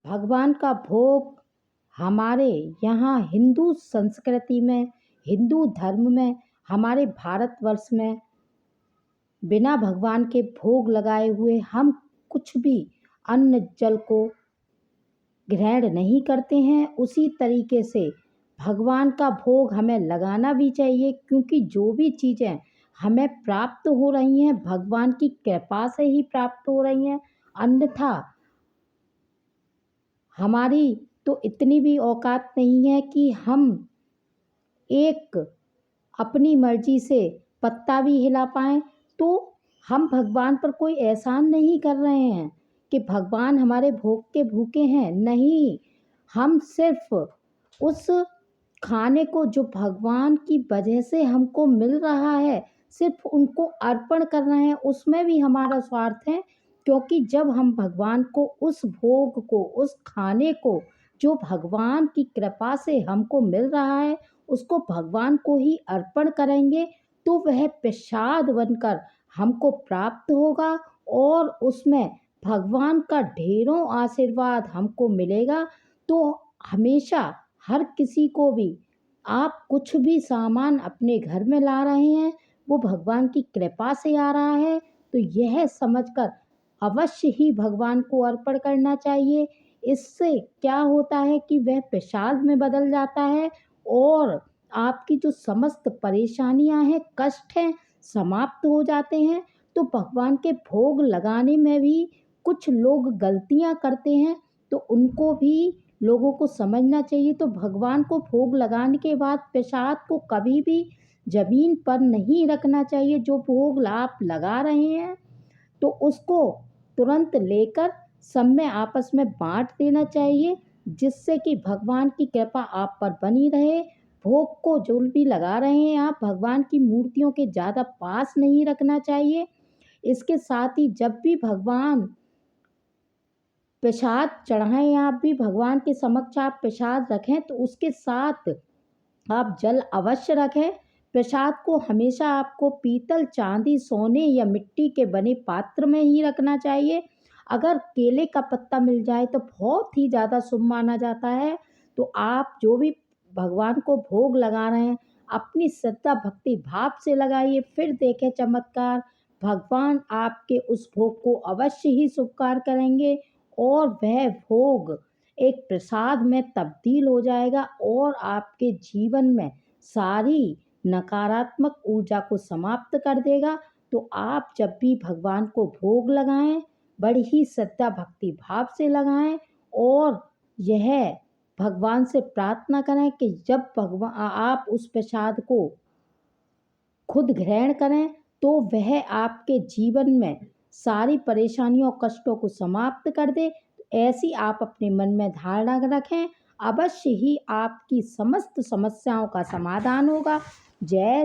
भगवान का भोग हमारे यहाँ हिंदू संस्कृति में, हिंदू धर्म में, हमारे भारतवर्ष में बिना भगवान के भोग लगाए हुए हम कुछ भी अन्न जल को ग्रहण नहीं करते हैं। उसी तरीके से भगवान का भोग हमें लगाना भी चाहिए, क्योंकि जो भी चीज़ें हमें प्राप्त हो रही हैं भगवान की कृपा से ही प्राप्त हो रही हैं। अन्यथा हमारी तो इतनी भी औकात नहीं है कि हम एक अपनी मर्जी से पत्ता भी हिला पाएँ। तो हम भगवान पर कोई एहसान नहीं कर रहे हैं कि भगवान हमारे भोग के भूखे हैं। नहीं, हम सिर्फ उस खाने को जो भगवान की वजह से हमको मिल रहा है सिर्फ उनको अर्पण कर रहे हैं, उसमें भी हमारा स्वार्थ है। क्योंकि जब हम भगवान को उस भोग को, उस खाने को जो भगवान की कृपा से हमको मिल रहा है उसको भगवान को ही अर्पण करेंगे, तो वह प्रसाद बनकर हमको प्राप्त होगा और उसमें भगवान का ढेरों आशीर्वाद हमको मिलेगा। तो हमेशा हर किसी को भी, आप कुछ भी सामान अपने घर में ला रहे हैं वो भगवान की कृपा से आ रहा है, तो यह समझकर अवश्य ही भगवान को अर्पण करना चाहिए। इससे क्या होता है कि वह प्रसाद में बदल जाता है और आपकी जो समस्त परेशानियां हैं, कष्ट हैं, समाप्त हो जाते हैं। तो भगवान के भोग लगाने में भी कुछ लोग गलतियां करते हैं, तो उनको भी लोगों को समझना चाहिए। तो भगवान को भोग लगाने के बाद प्रसाद को कभी भी ज़मीन पर नहीं रखना चाहिए। जो भोग आप लगा रहे हैं तो उसको तुरंत लेकर सब में आपस में बांट देना चाहिए, जिससे कि भगवान की कृपा आप पर बनी रहे। भोग को जो भी लगा रहे हैं आप भगवान की मूर्तियों के ज़्यादा पास नहीं रखना चाहिए। इसके साथ ही जब भी भगवान प्रसाद चढ़ाएं, आप भी भगवान के समक्ष आप प्रसाद रखें तो उसके साथ आप जल अवश्य रखें। प्रसाद को हमेशा आपको पीतल, चांदी, सोने या मिट्टी के बने पात्र में ही रखना चाहिए। अगर केले का पत्ता मिल जाए तो बहुत ही ज़्यादा शुभ माना जाता है। तो आप जो भी भगवान को भोग लगा रहे हैं अपनी श्रद्धा भक्ति भाव से लगाइए, फिर देखें चमत्कार। भगवान आपके उस भोग को अवश्य ही स्वीकार करेंगे और वह भोग एक प्रसाद में तब्दील हो जाएगा और आपके जीवन में सारी नकारात्मक ऊर्जा को समाप्त कर देगा। तो आप जब भी भगवान को भोग लगाएं बड़ी ही श्रद्धा भक्ति भाव से लगाएं और यह भगवान से प्रार्थना करें कि जब भगवान आप उस प्रसाद को खुद ग्रहण करें तो वह आपके जीवन में सारी परेशानियों कष्टों को समाप्त कर दे। ऐसी आप अपने मन में धारणा रखें, अवश्य ही आपकी समस्त समस्याओं का समाधान होगा। जय